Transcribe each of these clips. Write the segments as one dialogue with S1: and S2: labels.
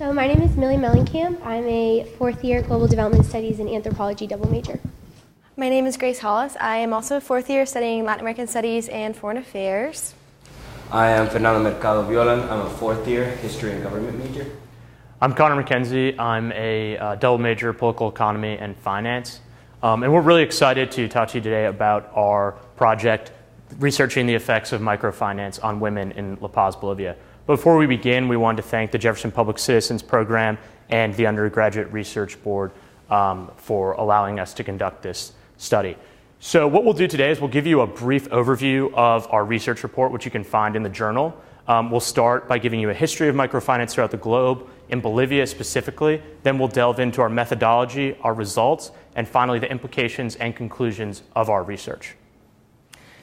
S1: So my name is Millie Mellencamp. I'm a fourth-year Global Development Studies and Anthropology double major.
S2: My name is Grace Hollis. I am also a fourth year studying Latin American Studies and Foreign Affairs.
S3: I am Fernando Mercado Violan. I'm a fourth year History and Government major.
S4: I'm Connor McKenzie. I'm a double major Political Economy and Finance. And we're really excited to talk to you today about our project researching the effects of microfinance on women in La Paz, Bolivia. Before we begin, we wanted to thank the Jefferson Public Citizens Program and the Undergraduate Research Board for allowing us to conduct this study. So what we'll do today is we'll give you a brief overview of our research report, which you can find in the journal. We'll start by giving you a history of microfinance throughout the globe, in Bolivia specifically. Then we'll delve into our methodology, our results, and finally the implications and conclusions of our research.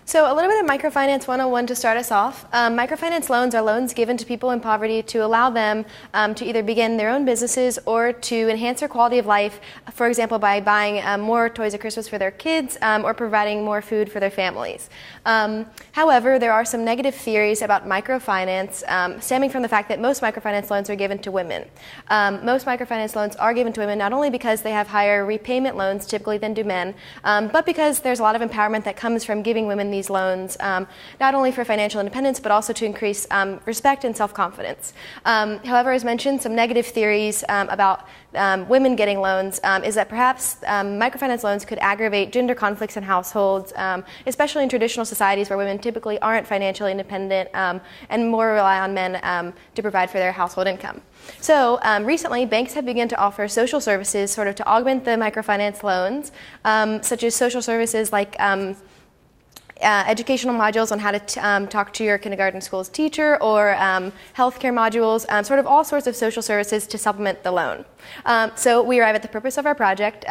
S2: So a little bit of Microfinance 101 to start us off. Microfinance loans are loans given to people in poverty to allow them to either begin their own businesses or to enhance their quality of life, for example, by buying more toys at Christmas for their kids or providing more food for their families. However, there are some negative theories about microfinance stemming from the fact that most microfinance loans are given to women. Most microfinance loans are given to women not only because they have higher repayment loans typically than do men, but because there's a lot of empowerment that comes from giving women these loans, not only for financial independence, but also to increase respect and self-confidence. However, as mentioned, some negative theories about women getting loans is that perhaps microfinance loans could aggravate gender conflicts in households, especially in traditional societies where women typically aren't financially independent and more rely on men to provide for their household income. So recently, banks have begun to offer social services sort of to augment the microfinance loans, such as social services like educational modules on how to talk to your kindergarten school's teacher, or healthcare modules, sort of all sorts of social services to supplement the loan. So we arrive at the purpose of our project,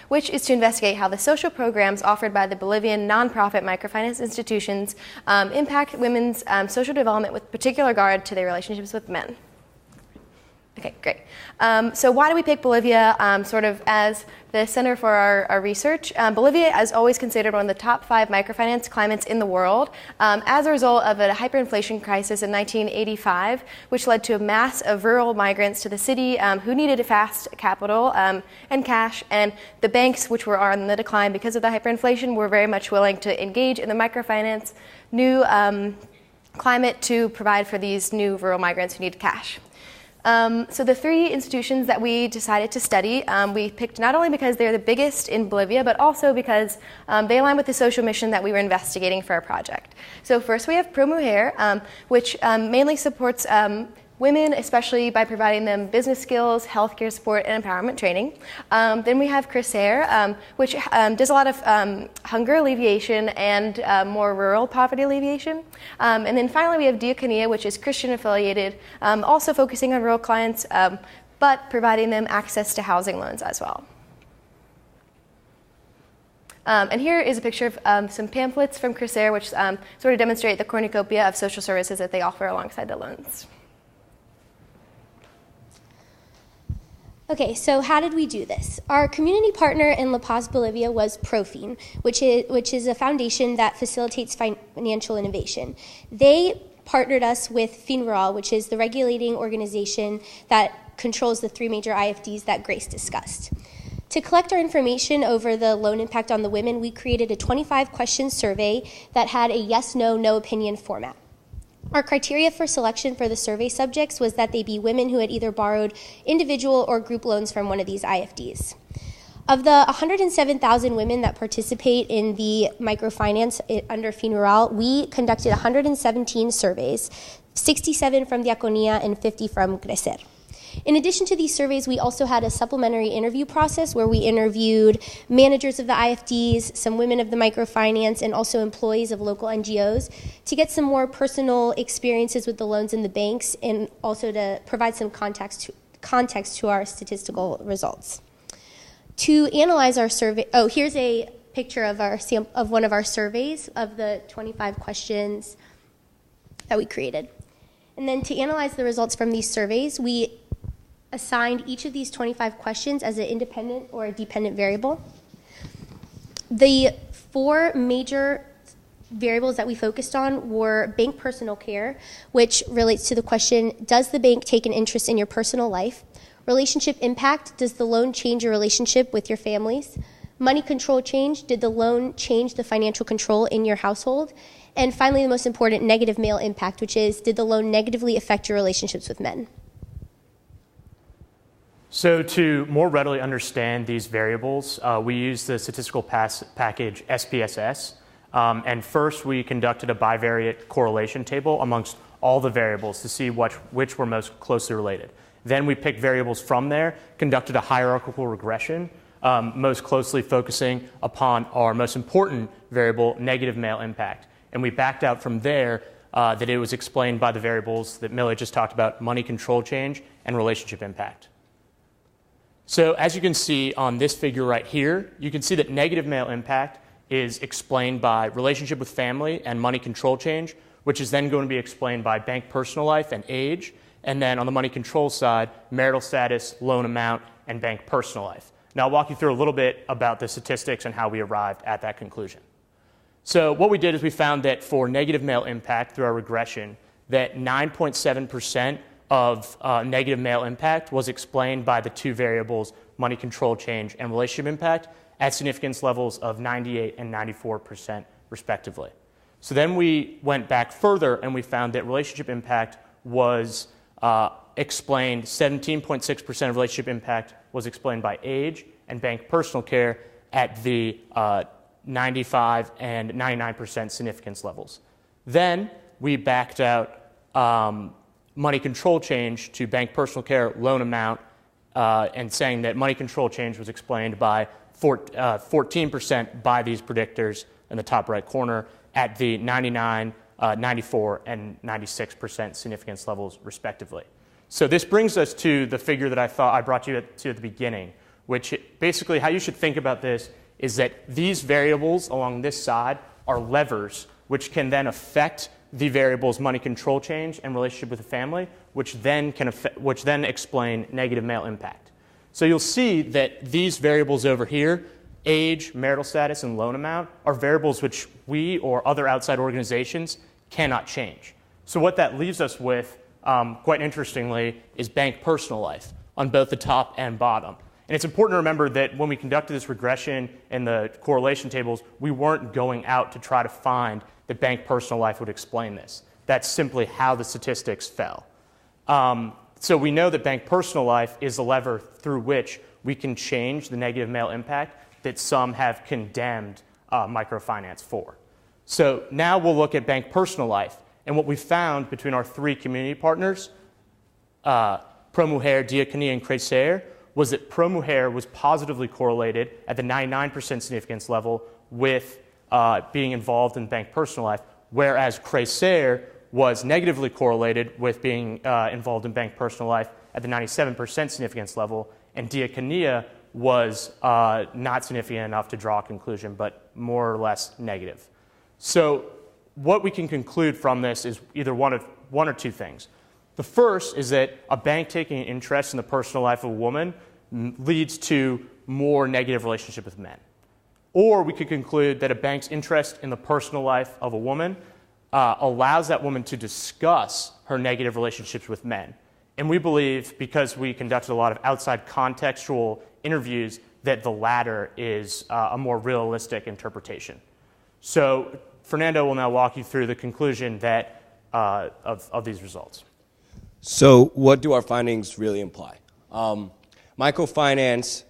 S2: which is to investigate how the social programs offered by the Bolivian nonprofit microfinance institutions impact women's social development with particular regard to their relationships with men. Okay, great. So why do we pick Bolivia sort of as the center for our research? Bolivia is always considered one of the top 5 microfinance climates in the world as a result of a hyperinflation crisis in 1985, which led to a mass of rural migrants to the city who needed a fast capital and cash, and the banks, which were on the decline because of the hyperinflation, were very much willing to engage in the microfinance new climate to provide for these new rural migrants who needed cash. So the 3 institutions that we decided to study, we picked not only because they're the biggest in Bolivia, but also because they align with the social mission that we were investigating for our project. So first we have Pro Mujer, which mainly supports women, especially by providing them business skills, healthcare support, and empowerment training. Then we have Crecer, which does a lot of hunger alleviation and more rural poverty alleviation. And then finally we have Diaconia, which is Christian affiliated, also focusing on rural clients, but providing them access to housing loans as well. And here is a picture of some pamphlets from Crecer, which sort of demonstrate the cornucopia of social services that they offer alongside the loans.
S1: Okay, so how did we do this? Our community partner in La Paz, Bolivia was Profin, which is a foundation that facilitates financial innovation. They partnered us with FINRAL, which is the regulating organization that controls the 3 major IFDs that Grace discussed. To collect our information over the loan impact on the women, we created a 25-question survey that had a yes, no, no opinion format. Our criteria for selection for the survey subjects was that they be women who had either borrowed individual or group loans from one of these IFDs. Of the 107,000 women that participate in the microfinance under FINRAL, we conducted 117 surveys, 67 from Diaconia and 50 from Crecer. In addition to these surveys, we also had a supplementary interview process where we interviewed managers of the IFDs, some women of the microfinance, and also employees of local NGOs to get some more personal experiences with the loans in the banks, and also to provide some context to our statistical results. To analyze our survey, here's a picture of one of our surveys of the 25 questions that we created. And then to analyze the results from these surveys, we assigned each of these 25 questions as an independent or a dependent variable. The 4 major variables that we focused on were bank personal care, which relates to the question, does the bank take an interest in your personal life? Relationship impact, does the loan change your relationship with your families? Money control change, did the loan change the financial control in your household? And finally, the most important, negative male impact, which is, did the loan negatively affect your relationships with men?
S4: So to more readily understand these variables, we used the statistical package SPSS. And first, we conducted a bivariate correlation table amongst all the variables to see which were most closely related. Then we picked variables from there, conducted a hierarchical regression, most closely focusing upon our most important variable, negative male impact. And we backed out from there that it was explained by the variables that Millie just talked about, money control change and relationship impact. So as you can see on this figure right here, you can see that negative male impact is explained by relationship with family and money control change, which is then going to be explained by bank personal life and age. And then on the money control side, marital status, loan amount, and bank personal life. Now I'll walk you through a little bit about the statistics and how we arrived at that conclusion. So what we did is we found that for negative male impact through our regression, that 9.7% of negative male impact was explained by the two variables, money control change and relationship impact, at significance levels of 98 and 94% respectively. So then we went back further and we found that relationship impact was explained, 17.6% of relationship impact was explained by age and bank personal care at the 95 and 99% significance levels. Then we backed out money control change to bank personal care, loan amount, and saying that money control change was explained by 14% by these predictors in the top right corner at the 99, 94, and 96% significance levels respectively. So this brings us to the figure that I thought I brought you to at the beginning, which basically how you should think about this is that these variables along this side are levers which can then affect the variables money control change and relationship with the family, which then explain negative male impact. So you'll see that these variables over here, age, marital status, and loan amount, are variables which we or other outside organizations cannot change. So what that leaves us with, quite interestingly, is bank personal life on both the top and bottom. And it's important to remember that when we conducted this regression in the correlation tables, we weren't going out to try to find that bank personal life would explain this. That's simply how the statistics fell. So we know that bank personal life is the lever through which we can change the negative male impact that some have condemned microfinance for. So now we'll look at bank personal life. And what we found between our three community partners, ProMujer, Diaconia, and Crecer, was that ProMujer was positively correlated at the 99% significance level with being involved in bank personal life, whereas Crecer was negatively correlated with being involved in bank personal life at the 97% significance level, and Diaconia was not significant enough to draw a conclusion, but more or less negative. So what we can conclude from this is either one or two things. The first is that a bank taking an interest in the personal life of a woman leads to more negative relationship with men. Or we could conclude that a bank's interest in the personal life of a woman allows that woman to discuss her negative relationships with men. And we believe, because we conducted a lot of outside contextual interviews, that the latter is a more realistic interpretation. So Fernando will now walk you through the conclusion that, of these results.
S3: So what do our findings really imply? Microfinance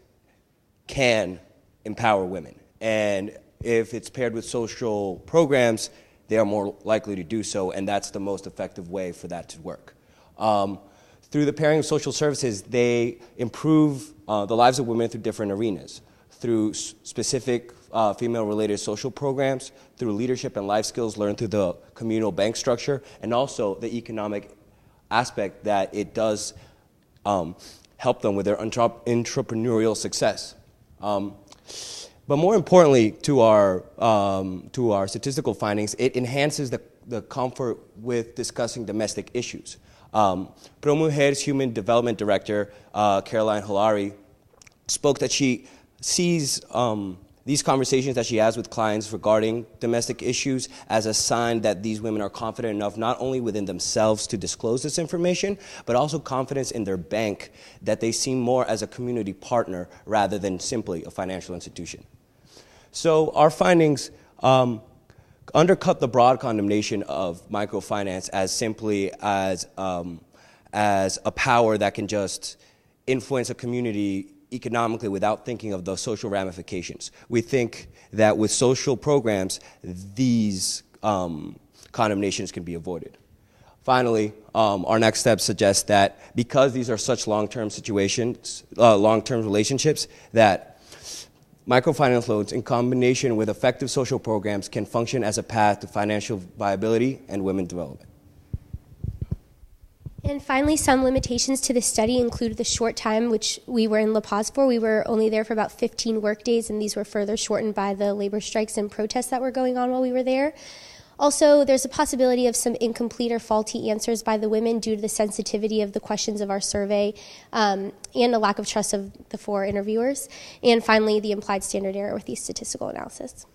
S3: can empower women. And if it's paired with social programs, they are more likely to do so, and that's the most effective way for that to work. Through the pairing of social services, they improve the lives of women through different arenas, through specific female-related social programs, through leadership and life skills learned through the communal bank structure, and also the economic aspect that it does help them with their entrepreneurial success. But more importantly, to our statistical findings, it enhances the comfort with discussing domestic issues. ProMujer's Human Development Director, Caroline Hilary, spoke that she sees these conversations that she has with clients regarding domestic issues as a sign that these women are confident enough not only within themselves to disclose this information, but also confidence in their bank that they see more as a community partner rather than simply a financial institution. So our findings undercut the broad condemnation of microfinance as simply as a power that can just influence a community economically without thinking of the social ramifications. We think that with social programs, these condemnations can be avoided. Finally, our next step suggests that because these are such long-term situations, long-term relationships, that microfinance loans in combination with effective social programs can function as a path to financial viability and women development.
S1: And finally, some limitations to the study include the short time which we were in La Paz for. We were only there for about 15 work days, and these were further shortened by the labor strikes and protests that were going on while we were there. Also, there's a possibility of some incomplete or faulty answers by the women due to the sensitivity of the questions of our survey and a lack of trust of the 4 interviewers. And finally, the implied standard error with the statistical analysis.